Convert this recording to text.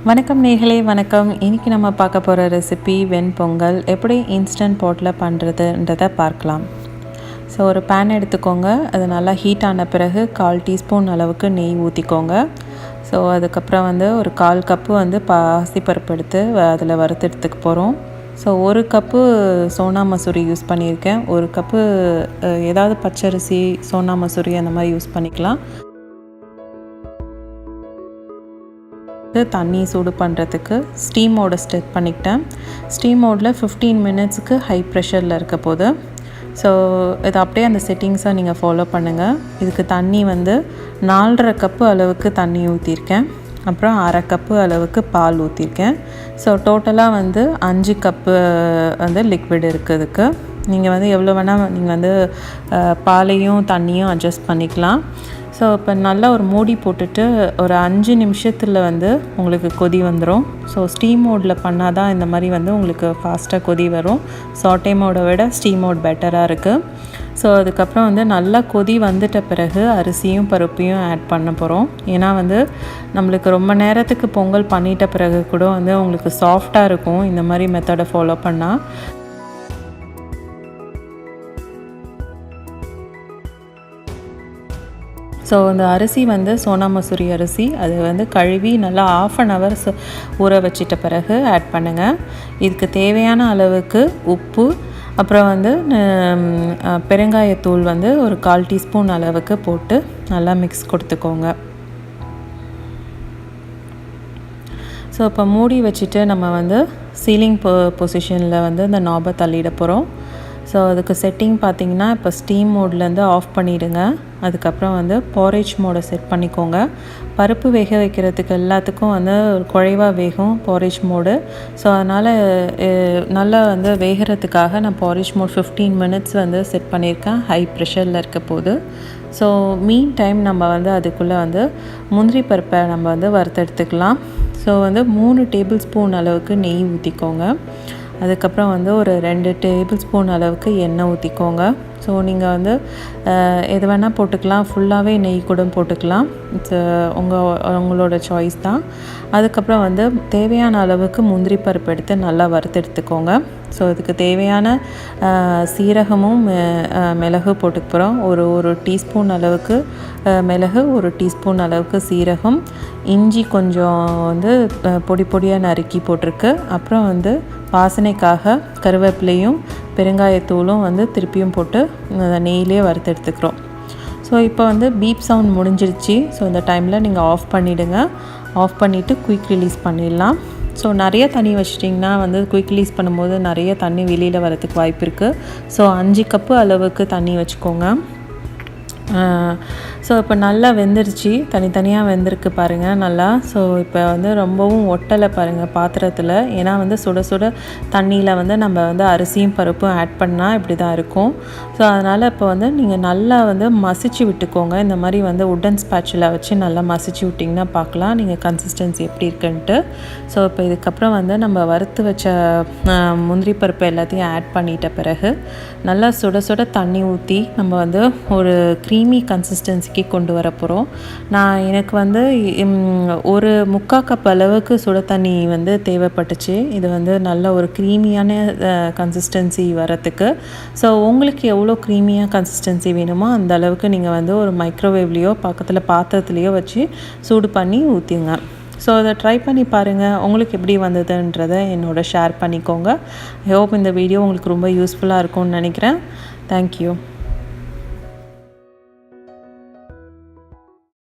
வணக்கம் நேயர்களே, வணக்கம். இன்றைக்கி நம்ம பார்க்க போகிற ரெசிபி வெண் பொங்கல் எப்படி இன்ஸ்டன்ட் பாட்டில் பண்ணுறதுன்றதை பார்க்கலாம். ஸோ ஒரு பேன் எடுத்துக்கோங்க. அது நல்லா ஹீட் ஆன பிறகு 1/4 டீஸ்பூன் அளவுக்கு நெய் ஊற்றிக்கோங்க. ஸோ அதுக்கப்புறம் ஒரு 1/4 கப்பு பாசிப்பருப்பு எடுத்து அதில் வறுத்தெடுத்துக்க போகிறோம். So 1 cup Sona Masoori use பண்ணியிருக்கேன். 1 கப்பு ஏதாவது பச்சரிசி, சோனா மசூரி அந்த மாதிரி யூஸ் பண்ணிக்கலாம். தண்ணி சூடு பண்ணுறதுக்கு ஸ்டீம் மோடை செட் பண்ணிக்கிட்டேன். ஸ்டீம் மோடில் 15 மினிட்ஸுக்கு ஹை ப்ரெஷரில் இருக்க போது. ஸோ இது அப்படியே அந்த செட்டிங்ஸை நீங்கள் ஃபாலோ பண்ணுங்கள். இதுக்கு தண்ணி 4.5 கப்பு அளவுக்கு தண்ணி ஊற்றிருக்கேன். அப்புறம் 1/2 கப்பு அளவுக்கு பால் ஊற்றிருக்கேன். ஸோ டோட்டலாக 5 கப்பு லிக்விட் இருக்குதுக்கு. நீங்கள் எவ்வளோ வேணால் நீங்கள் பாலையும் தண்ணியும் அட்ஜஸ்ட் பண்ணிக்கலாம். ஸோ இப்போ நல்லா ஒரு மூடி போட்டுட்டு ஒரு 5 நிமிஷத்தில் உங்களுக்கு கொதி வந்துடும். ஸோ ஸ்டீம் மோடில் பண்ணால் தான் இந்த மாதிரி உங்களுக்கு ஃபாஸ்ட்டாக கொதி வரும். சாட்டே மோடை விட ஸ்டீம் மோட் பெட்டராக இருக்குது. ஸோ அதுக்கப்புறம் நல்லா கொதி வந்துட்ட பிறகு அரிசியும் பருப்பையும் ஆட் பண்ண போகிறோம். ஏன்னா நம்மளுக்கு ரொம்ப நேரத்துக்கு பொங்கல் பண்ணிட்ட பிறகு கூட உங்களுக்கு சாஃப்டாக இருக்கும் இந்த மாதிரி மெத்தடை ஃபாலோ பண்ணால். ஸோ இந்த அரிசி சோனா மசூரி அரிசி அது கழுவி நல்லா 1/2 hour ஊற வச்சிட்ட பிறகு ஆட் பண்ணுங்கள். இதுக்கு தேவையான அளவுக்கு உப்பு, அப்புறம் பெருங்காயத்தூள் ஒரு 1/4 டீஸ்பூன் அளவுக்கு போட்டு நல்லா மிக்ஸ் கொடுத்துக்கோங்க. ஸோ இப்போ மூடி வச்சுட்டு நம்ம சீலிங் பொசிஷனில் இந்த நாபை தள்ளிட போகிறோம். ஸோ அதுக்கு செட்டிங் பார்த்திங்கன்னா இப்போ ஸ்டீம் மோட்லேருந்து ஆஃப் பண்ணிவிடுங்க. அதுக்கப்புறம் porridge மோடை செட் பண்ணிக்கோங்க. பருப்பு வேக வைக்கிறதுக்கு எல்லாத்துக்கும் குழைவாக வேகும் porridge மோடு. ஸோ அதனால் நல்லா வேகிறதுக்காக நான் porridge மோட் 15 மினிட்ஸ் செட் பண்ணியிருக்கேன். ஹை ப்ரெஷரில் இருக்க போது. ஸோ மீன் டைம் நம்ம அதுக்குள்ளே முந்திரி பருப்பை நம்ம வறுத்தெடுத்துக்கலாம். ஸோ 3 டேபிள் ஸ்பூன் அளவுக்கு நெய் ஊற்றிக்கோங்க. அதுக்கப்புறம் ஒரு 2 டேபிள் ஸ்பூன் அளவுக்கு எண்ணெய் ஊற்றிக்கோங்க. ஸோ நீங்கள் எது வேணால் போட்டுக்கலாம். ஃபுல்லாகவே நெய் கூட போட்டுக்கலாம். இட்ஸ் உங்களோட சாய்ஸ் தான். அதுக்கப்புறம் தேவையான அளவுக்கு முந்திரி பருப்பு எடுத்து நல்லா வறுத்தெடுத்துக்கோங்க. ஸோ இதுக்கு தேவையான சீரகமும் மிளகு போட்டுக்க போகிறோம். ஒரு டீஸ்பூன் அளவுக்கு மிளகு, 1 டீஸ்பூன் அளவுக்கு சீரகம், இஞ்சி கொஞ்சம் பொடி பொடியாக நறுக்கி போட்டிருக்கு. அப்புறம் வாசனைக்காக கருவேப்பிலையும் பெருங்காயத்தூளும் திருப்பியும் போட்டு நெய்யிலே வறுத்தெடுத்துக்கிறோம். ஸோ இப்போ பீப் சவுண்ட் முடிஞ்சிருச்சு. ஸோ இந்த டைமில் நீங்கள் ஆஃப் பண்ணிவிடுங்க. ஆஃப் பண்ணிவிட்டு குயிக் ரிலீஸ் பண்ணிடலாம். ஸோ நிறைய தண்ணி வச்சிட்டிங்கன்னா குயிக் ரிலீஸ் பண்ணும்போது நிறைய தண்ணி வெளியில் வரதுக்கு வாய்ப்பு இருக்குது. ஸோ 5 கப்பு அளவுக்கு தண்ணி வச்சுக்கோங்க. ஸோ இப்போ நல்லா வெந்துருச்சு, தனித்தனியாக வெந்திருக்கு பாருங்கள் நல்லா. ஸோ இப்போ ரொம்பவும் ஒட்டலை பாருங்கள் பாத்திரத்தில். ஏன்னா சுட சுட தண்ணியில் நம்ம அரிசியும் பருப்பும் ஆட் பண்ணால் இப்படி தான் இருக்கும். ஸோ அதனால் இப்போ நீங்கள் நல்லா மசிச்சு விட்டுக்கோங்க. இந்த மாதிரி உட்டன் ஸ்பேட்சில் வச்சு நல்லா மசிச்சு விட்டிங்கன்னா பார்க்கலாம் நீங்கள் கன்சிஸ்டன்சி எப்படி இருக்குன்ட்டு. ஸோ இப்போ இதுக்கப்புறம் நம்ம வறுத்து வச்ச முந்திரி பருப்பு எல்லாத்தையும் ஆட் பண்ணிட்ட பிறகு நல்லா சுட சுட தண்ணி ஊற்றி நம்ம ஒரு க்ரீமி கன்சிஸ்டன்சிக்கு கொண்டு வர போகிறோம். எனக்கு ஒரு 3/4 கப் அளவுக்கு சுட தண்ணி தேவைப்பட்டுச்சு. இது நல்ல ஒரு க்ரீமியான கன்சிஸ்டன்சி வரத்துக்கு. ஸோ உங்களுக்கு எவ்வளோ க்ரீமியாக கன்சிஸ்டன்சி வேணுமோ அந்த அளவுக்கு நீங்கள் ஒரு மைக்ரோவேவ்லேயோ பக்கத்தில் பாத்திரத்துலேயோ வச்சு சூடு பண்ணி ஊற்றிங்க. ஸோ அதை ட்ரை பண்ணி பாருங்கள். உங்களுக்கு எப்படி வந்ததுன்றதை என்னோட ஷேர் பண்ணிக்கோங்க. ஐ ஹோப் இந்த வீடியோ உங்களுக்கு ரொம்ப யூஸ்ஃபுல்லாக இருக்கும்னு நினைக்கிறேன். தேங்க்யூ.